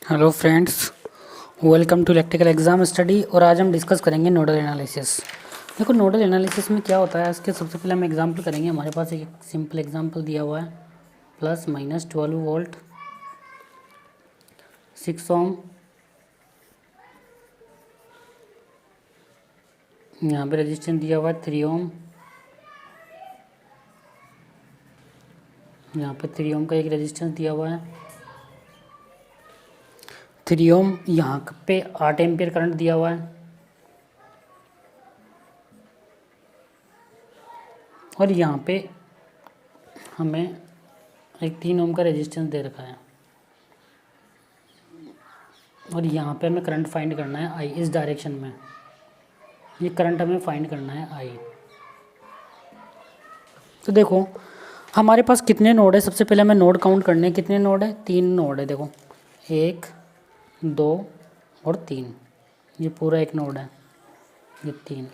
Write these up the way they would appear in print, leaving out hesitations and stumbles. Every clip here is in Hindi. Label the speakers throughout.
Speaker 1: Hello friends, welcome to electrical exam study. और आज हम डिस्कस करेंगे नोडल एनालिसिस। देखो, नोडल एनालिसिस में क्या होता है, इसके सबसे पहले हम एग्जांपल करेंगे। हमारे पास एक सिंपल एग्जांपल दिया हुआ है, +-12 वोल्ट 6 ओम। यहाँ पे रेजिस्टेंस दिया हुआ है 3 ओम। यहाँ पे 3 ओम का एक रेजिस्टेंस दिया हुआ है 3 ओम। यहाँ पे 8 एम्पियर करंट दिया हुआ है और यहाँ पे हमें एक 3 ओम का रेजिस्टेंस दे रखा है और यहाँ पे हमें करंट फाइंड करना है आई। इस डायरेक्शन में ये करंट हमें फाइंड करना है आई। तो देखो हमारे पास कितने नोड है, सबसे पहले हमें नोड काउंट करने हैं। कितने नोड है? 3 नोड है। देखो 1 2 और 3, ये पूरा एक नोड है, ये 3।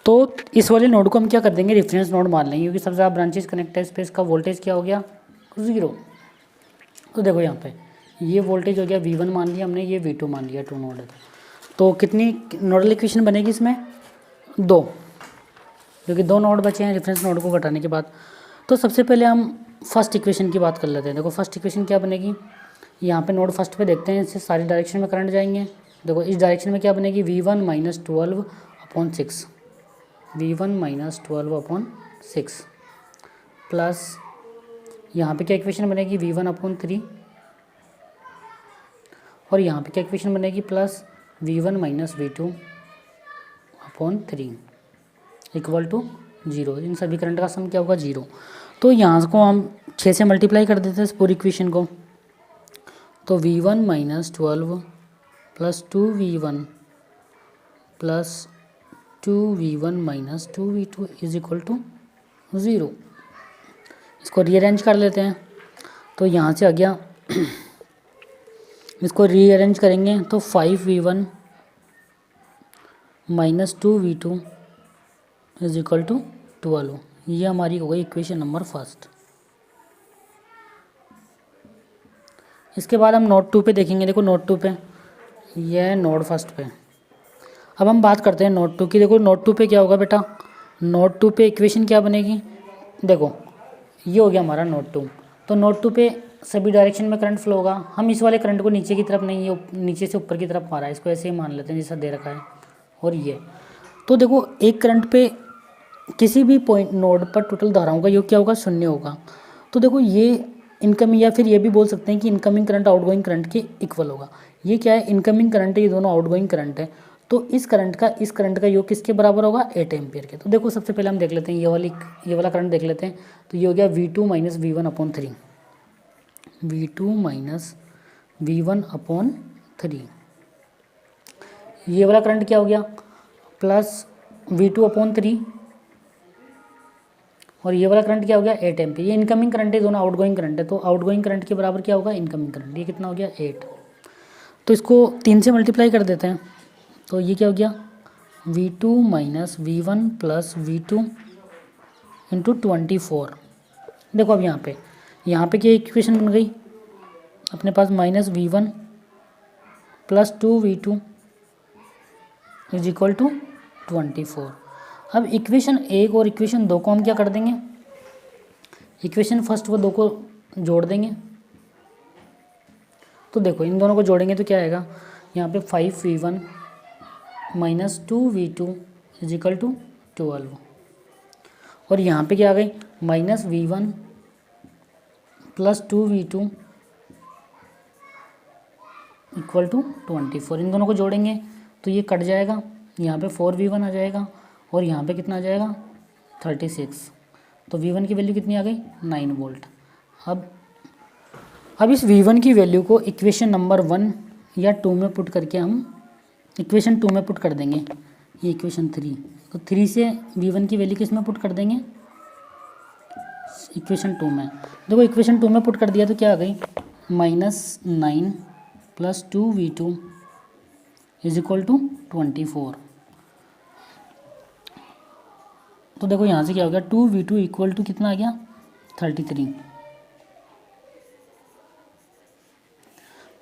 Speaker 1: तो इस वाले नोड को हम क्या कर देंगे, रेफरेंस नोड मान लेंगे, क्योंकि सबसे ज़्यादा ब्रांचेस कनेक्ट है। इस पर इसका वोल्टेज क्या हो गया? 0। तो देखो यहाँ पे ये वोल्टेज हो गया V1 मान लिया हमने, ये V2 मान लिया, 2 नोड है। तो कितनी नोडल इक्वेशन बनेगी इसमें? 2, क्योंकि 2 नोड बचे हैं रेफरेंस नोड को घटाने के बाद। तो सबसे पहले हम फर्स्ट इक्वेशन की बात कर लेते हैं। देखो फर्स्ट इक्वेशन क्या बनेगी, यहाँ पे नोड फर्स्ट पे देखते हैं, इससे सारी डायरेक्शन में करंट जाएंगे। देखो इस डायरेक्शन में क्या बनेगी, V1-12/6, V1-12/6 प्लस यहाँ पे क्या इक्वेशन बनेगी, V1/3, और यहाँ पे क्या इक्वेशन बनेगी, प्लस V1-V2/3 इक्वल टू 0। इन सभी करंट का सम क्या होगा, 0। तो यहाँ को हम 6 से मल्टीप्लाई कर देते हैं इस पूरी इक्वेशन को। तो V1-12 plus 2V1 plus 2V1 - 2V2 is equal to 0। इसको रीअरेंज कर लेते हैं। तो यहाँ से आ गया इसको रीअरेंज करेंगे तो 5V1 - 2V2 is equal to 12। ये हमारी हो गई इक्वेशन नंबर फर्स्ट। इसके बाद हम नोड 2 पे देखेंगे। देखो नोड 2 पे, यह है नोड फर्स्ट पे। अब हम बात करते हैं नोड 2 की। देखो नोड 2 पे क्या होगा बेटा, नोड 2 पे इक्वेशन क्या बनेगी, देखो ये हो गया हमारा नोड 2। तो नोड 2 पे सभी डायरेक्शन में करंट फ्लो होगा। हम इस वाले करंट को नीचे की तरफ नहीं, ये नीचे से ऊपर की तरफ मारा है, इसको ऐसे ही मान लेते हैं जैसा दे रखा है। और ये तो देखो एक करंट पे किसी भी पॉइंट नोड पर टोटल धाराओं का योग क्या होगा, 0 होगा। तो देखो ये इनकमिंग, या फिर ये भी बोल सकते हैं कि इनकमिंग करंट आउटगोइंग करंट के इक्वल होगा। ये क्या है, इनकमिंग करंट है, ये दोनों आउटगोइंग करंट है। तो इस करंट का योग किसके बराबर होगा, 8 एम्पियर के। तो देखो सबसे पहले हम देख लेते हैं ये वाला करंट देख लेते हैं। तो ये हो गया V2 - V1/3, V2 - V1/3। ये वाला करंट क्या हो गया, प्लस V2/3, और ये वाला करंट क्या हो गया, 8 एम्पियर। ये इनकमिंग करंट है, दोनों आउटगोइंग करंट है। तो आउटगोइंग करंट के बराबर क्या होगा, इनकमिंग करंट। ये कितना हो गया, 8। तो इसको 3 से मल्टीप्लाई कर देते हैं। तो ये क्या हो गया, V2 - V1 plus V2 into 24। देखो अब यहाँ पे क्या इक्वेशन बन गई अपने पास, -V1 plus 2V2 is equal to 24। अब इक्वेशन 1 और इक्वेशन 2 को हम क्या कर देंगे, इक्वेशन फर्स्ट व 2 को जोड़ देंगे। तो देखो इन दोनों को जोड़ेंगे तो क्या आएगा, यहाँ पे 5V1 - 2V2 is equal to 12। और यहाँ पे क्या आ गई, -V1 plus 2V2 equal to 24। इन दोनों को जोड़ेंगे तो ये कट जाएगा, यहाँ पे 4V1 आ जाएगा और यहाँ पे कितना आ जाएगा, 36। तो V1 की वैल्यू कितनी आ गई, 9 वोल्ट। अब इस V1 की वैल्यू को इक्वेशन नंबर 1 या 2 में पुट करके हम इक्वेशन 2 में पुट कर देंगे। ये इक्वेशन 3, तो 3 से V1 की वैल्यू किस में पुट कर देंगे, इक्वेशन 2 में। देखो इक्वेशन 2 में पुट कर दिया तो क्या आ गई, -9 plus 2V2 is equal to 24। तो देखो यहाँ से क्या हो गया, 2V2 इक्वल टू कितना आ गया, 33।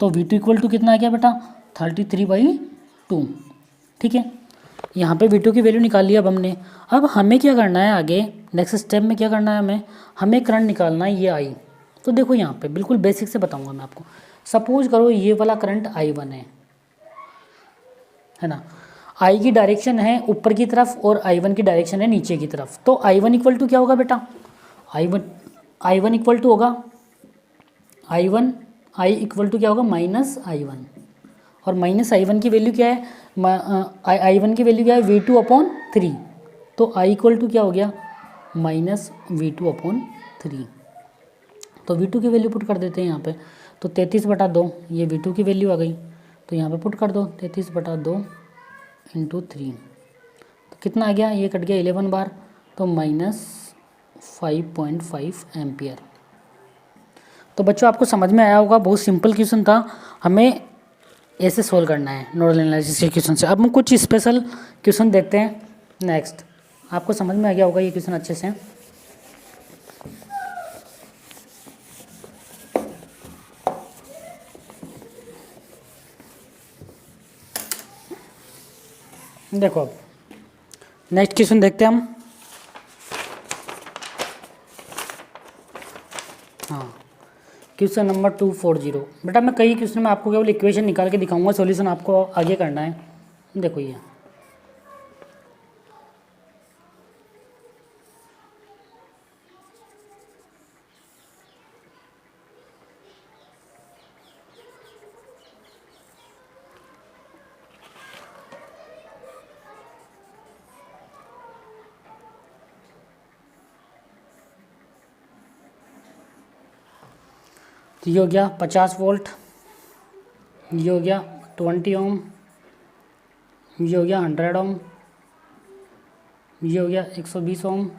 Speaker 1: तो V2 इक्वल टू कितना आ गया बेटा 33/2। ठीक है, यहाँ पे V2 की वैल्यू निकाल लिया अब हमने। अब हमें क्या करना है आगे, नेक्स्ट स्टेप में क्या करना है हमें करंट निकालना है ये I। तो देखो यहाँ पे बिल्कुल बेसिक से बताऊँगा मैं आपको। सपोज करो ये वाला करंट I1 है ना, I की डायरेक्शन है ऊपर की तरफ और I1 की डायरेक्शन है नीचे की तरफ। तो I1 इक्वल टू क्या होगा बेटा, I1 इक्वल टू होगा I इक्वल टू क्या होगा -I1, और -I1 की वैल्यू क्या है, I1 की वैल्यू क्या है V2/3। तो I इक्वल टू क्या हो गया -V2/3। तो V2 की वैल्यू पुट कर देते हैं यहाँ पे। तो 33/2 ये V2 की वैल्यू आ गई। तो यहाँ पे पुट कर दो 33/2 × 3। तो कितना आ गया, ये कट गया 11 बार, तो -5.5 एम्पियर। तो बच्चों आपको समझ में आया होगा, बहुत सिंपल क्वेश्चन था, हमें ऐसे सोल्व करना है नोडल एनालिसिस के क्वेश्चन से। अब हम कुछ स्पेशल क्वेश्चन देखते हैं नेक्स्ट। आपको समझ में आ गया होगा ये क्वेश्चन अच्छे से। देखो अब नेक्स्ट क्वेश्चन देखते हैं हम। हाँ, क्वेश्चन नंबर 240। बेटा मैं कई क्वेश्चन में आपको केवल इक्वेशन निकाल के दिखाऊंगा, सॉल्यूशन आपको आगे करना है। देखो ये तो ये हो गया 50 वोल्ट, ये हो गया 20 ओम, ये हो गया 100 ओम, ये हो गया 120 ओम,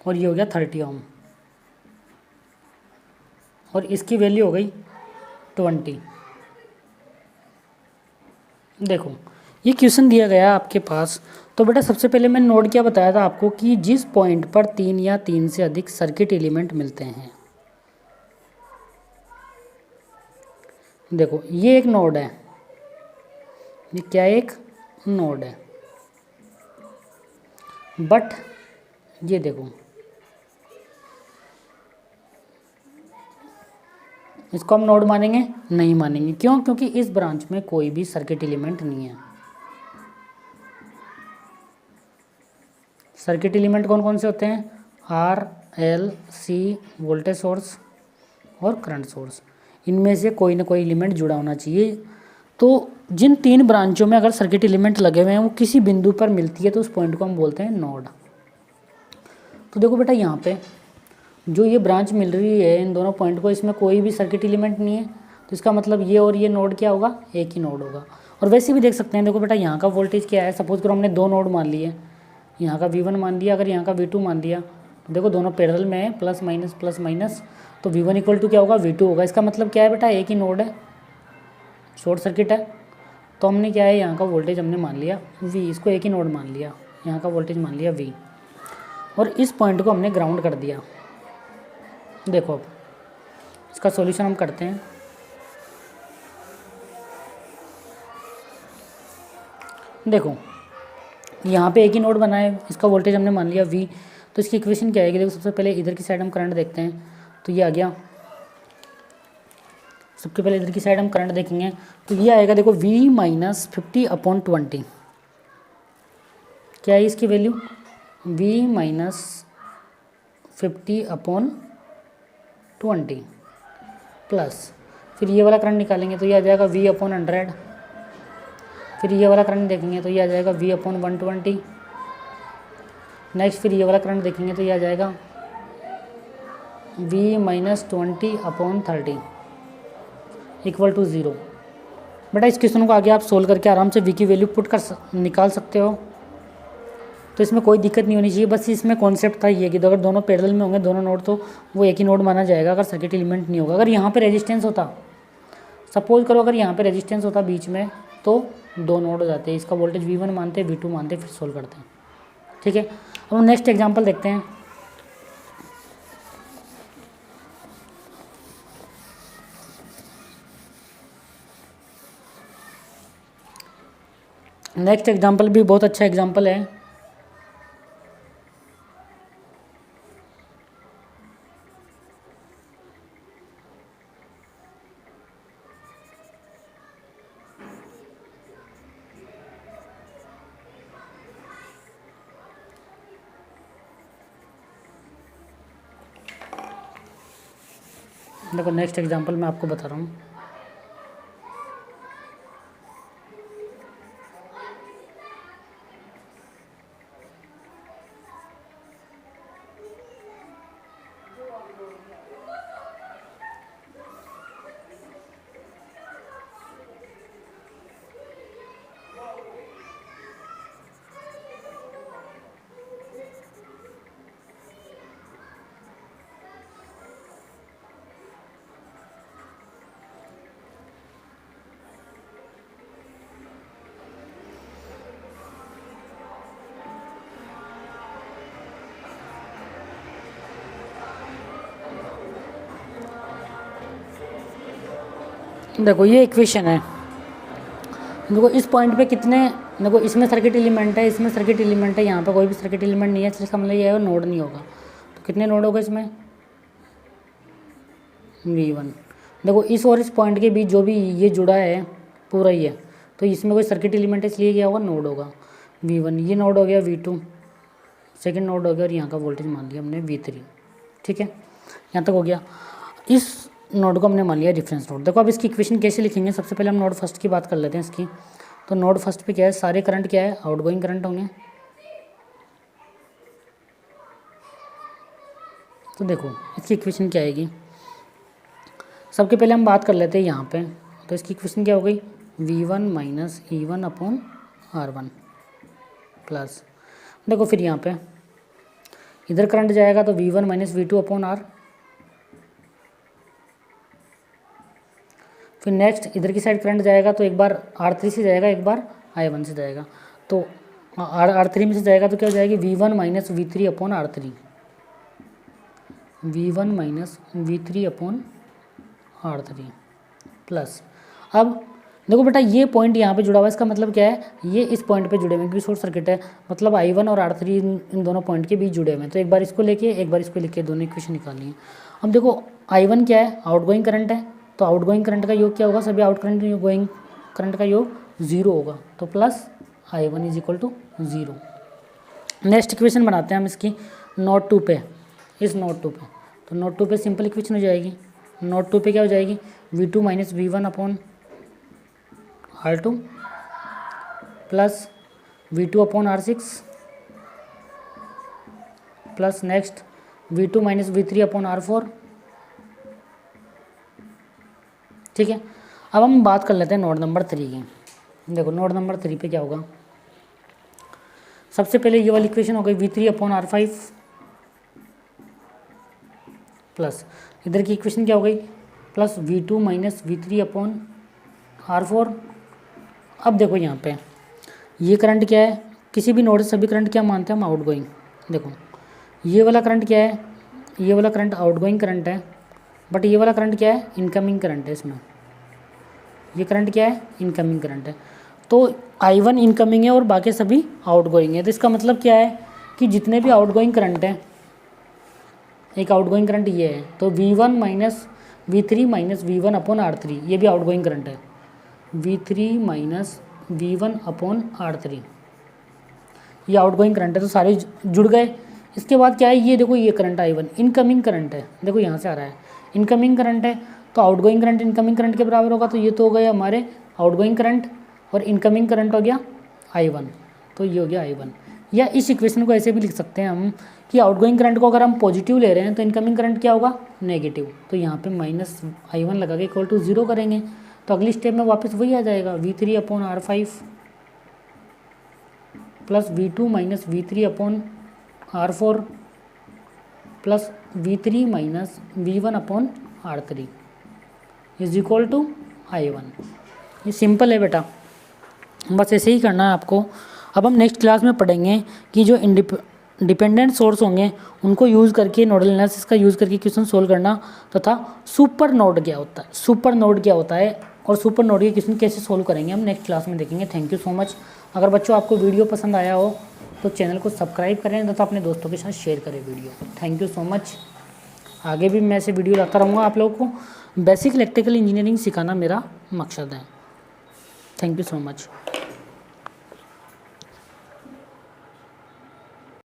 Speaker 1: और ये हो गया 30 ओम, और इसकी वैल्यू हो गई 20। देखो ये क्वेश्चन दिया गया है आपके पास। तो बेटा सबसे पहले मैं नोड क्या बताया था आपको कि जिस पॉइंट पर 3 या 3 से अधिक सर्किट एलिमेंट मिलते हैं। देखो ये एक नोड है, ये क्या एक नोड है, बट ये देखो इसको हम नोड मानेंगे नहीं मानेंगे, क्यों, क्योंकि इस ब्रांच में कोई भी सर्किट एलिमेंट नहीं है। सर्किट एलिमेंट कौन कौन से होते हैं, R L C, voltage source और करंट सोर्स, इनमें से कोई ना कोई एलिमेंट जुड़ा होना चाहिए। तो जिन 3 ब्रांचों में अगर सर्किट एलिमेंट लगे हुए हैं वो किसी बिंदु पर मिलती है तो उस पॉइंट को हम बोलते हैं नोड। तो देखो बेटा यहाँ पे जो ये ब्रांच मिल रही है इन दोनों पॉइंट को, इसमें कोई भी सर्किट एलिमेंट नहीं है, तो इसका मतलब ये और ये नोड क्या होगा, एक ही नोड होगा। और वैसे भी देख सकते हैं, देखो बेटा यहाँ का वोल्टेज क्या है, सपोज करो हमने 2 नोड मान लिए, यहाँ का V1 मान लिया, अगर यहाँ का V2 मान लिया, तो देखो दोनों पैरेलल में है, प्लस माइनस, तो V1 इक्वल टू क्या होगा V2 होगा। इसका मतलब क्या है बेटा, एक ही नोड है, शॉर्ट सर्किट है। तो हमने क्या है, यहाँ का वोल्टेज हमने मान लिया V, इसको एक ही नोड मान लिया, यहाँ का वोल्टेज मान लिया V, और इस पॉइंट को हमने ग्राउंड कर दिया। देखो अब इसका सॉल्यूशन हम करते हैं। देखो यहाँ पे एक ही नोड बना है, इसका वोल्टेज हमने मान लिया V, तो इसकी इक्वेशन क्या आएगी, देखो सबसे पहले इधर की साइड हम करंट देखते हैं, तो ये आ गया, सबसे पहले इधर की साइड हम करंट देखेंगे, तो ये आएगा देखो V - 50/20। क्या है इसकी वैल्यू, V - 50/20 प्लस, फिर ये वाला करंट निकालेंगे तो ये आ जाएगा V/100, फिर ये वाला करंट देखेंगे तो ये आ जाएगा V/120, नेक्स्ट फिर ये वाला करंट देखेंगे तो ये आ जाएगा V - 20/30 इक्वल टू 0। बेटा इस क्वेश्चन को आगे आप सोल्व करके आराम से V की वैल्यू पुट कर निकाल सकते हो, तो इसमें कोई दिक्कत नहीं होनी चाहिए। बस इसमें कॉन्सेप्ट था ये कि अगर दोनों पैरेलल में होंगे दोनों नोड, तो वो एक ही नोड माना जाएगा अगर सर्किट एलिमेंट नहीं होगा। अगर यहाँ पे रेजिस्टेंस होता, सपोज करो अगर यहाँ पे रेजिस्टेंस होता बीच में, तो 2 नोड हो जाते हैं, इसका वोल्टेज V1 मानते हैं, V2 मानते हैं, फिर सोल्व करते हैं। ठीक है, अब हम नेक्स्ट एग्जाम्पल देखते हैं। नेक्स्ट एग्जांपल भी बहुत अच्छा एग्जांपल है। देखो नेक्स्ट एग्जांपल मैं आपको बता रहा हूँ। देखो ये इक्वेशन है। देखो इस पॉइंट पे कितने, देखो इसमें सर्किट एलिमेंट है, इसमें सर्किट एलिमेंट है, यहाँ पे कोई भी सर्किट एलिमेंट नहीं है, इसका मतलब ये है नोड नहीं होगा। तो कितने नोड होगा इसमें, V1। देखो इस और इस पॉइंट के बीच जो भी ये जुड़ा है पूरा ही है, तो इसमें कोई सर्किट एलिमेंट है, इसलिए क्या होगा, नोड होगा V1। ये नोड हो गया V2, सेकेंड नोड हो गया, और यहाँ का वोल्टेज मान लिया हमने V3। ठीक है, यहाँ तक हो गया। इस नोड को हमने मान लिया रेफरेंस नोड। देखो अब इसकी इक्वेशन कैसे लिखेंगे, सबसे पहले हम नोड फर्स्ट की बात कर लेते हैं इसकी। तो नोड फर्स्ट पे क्या है, सारे करंट क्या है, आउटगोइंग करंट होंगे। तो देखो इसकी इक्वेशन क्या आएगी, सबके पहले हम बात कर लेते हैं यहाँ पे। तो इसकी इक्वेशन क्या हो गई, V1 minus E1 upon R1 plus, देखो फिर यहाँ पे इधर करंट जाएगा तो V1 minus V2 upon R। फिर नेक्स्ट इधर की साइड करंट जाएगा तो एक बार R3 से जाएगा, एक बार I1 से जाएगा। तो R3 में से जाएगा तो क्या हो जाएगी, V1 minus V3 upon R3, V1 minus V3 upon R3 plus. अब देखो बेटा ये पॉइंट यहाँ पे जुड़ा हुआ है, इसका मतलब क्या है, ये इस पॉइंट पे जुड़े हुए हैं क्योंकि शॉर्ट सर्किट है, मतलब I1 और R3 इन दोनों पॉइंट के बीच जुड़े हुए हैं। तो एक बार इसको लेके एक बार इसको लेके दोनों इक्वेशन निकालनी है। अब देखो I1 क्या है, आउटगोइंग करंट है, तो आउटगोइंग करंट का योग क्या होगा, सभी आउट करंट गोइंग करंट का योग 0 होगा, तो plus I1 is equal to 0। Next equation बनाते हैं हम इसकी नोड 2 पे, इस नोड 2 पे। तो नोड 2 पे सिंपल इक्वेशन हो जाएगी, नोड 2 पे क्या हो जाएगी, V2 minus V1 upon R2 plus V2 upon R6 plus next V2 minus V3 upon R4। ठीक है, अब हम बात कर लेते हैं नोड नंबर 3 की। देखो नोड नंबर 3 पे क्या होगा, सबसे पहले ये वाली इक्वेशन हो गई V3 अपॉन R5 प्लस इधर की इक्वेशन क्या हो गई, plus V2 minus V3 upon R4। अब देखो यहाँ पे ये करंट क्या है, किसी भी नोड से सभी करंट क्या मानते हैं हम, आउटगोइंग। देखो ये वाला करंट क्या है, ये वाला करंट आउटगोइंग करंट है, बट ये वाला करंट क्या है, इनकमिंग करंट है। इसमें ये करंट क्या है, इनकमिंग करंट है। तो I1 इनकमिंग है और बाकी सभी आउटगोइंग है। तो इसका मतलब क्या है कि जितने भी आउटगोइंग करंट हैं, एक आउटगोइंग करंट ये है, तो V1 minus V3 minus V1 upon R3, ये भी आउटगोइंग करंट है, V3 minus V1 upon R3, ये आउटगोइंग करंट है। तो सारे जुड़ गए। इसके बाद क्या है, ये देखो ये करंट I1 इनकमिंग करंट है, देखो यहाँ से आ रहा है, इनकमिंग करंट है, तो आउटगोइंग करंट इनकमिंग करंट के बराबर होगा। तो ये तो हो गए हमारे आउटगोइंग करंट, और इनकमिंग करंट हो गया I1, तो ये हो गया I1। या इस इक्वेशन को ऐसे भी लिख सकते हैं हम कि आउटगोइंग करंट को अगर हम पॉजिटिव ले रहे हैं तो इनकमिंग करंट क्या होगा, नेगेटिव। तो यहाँ पे माइनस I1 लगा के इक्वल टू 0 करेंगे, तो अगली स्टेप में वापस वही आ जाएगा, V3 upon R5 plus V2 minus V3 upon R4 plus V3 minus V1 upon R3 is equal to I1। ये सिंपल है बेटा, बस ऐसे ही करना है आपको। अब हम नेक्स्ट क्लास में पढ़ेंगे कि जो डिपेंडेंट सोर्स होंगे उनको यूज़ करके, नोडल एनालिसिस का यूज़ करके क्वेश्चन सोल्व करना, तथा सुपर नोड क्या होता है, सुपर नोड क्या होता है, और सुपर नोड के क्वेश्चन कैसे सोल्व करेंगे हम नेक्स्ट क्लास में देखेंगे। Thank you so much. अगर बच्चों आपको वीडियो पसंद आया हो तो चैनल को सब्सक्राइब करें तथा अपने दोस्तों के साथ शेयर करें video. Thank you so much. आगे भी मैं ऐसे वीडियो लाता रहूँगा। आप लोगों को बेसिक इलेक्ट्रिकल इंजीनियरिंग सिखाना मेरा मकसद है। Thank you so much.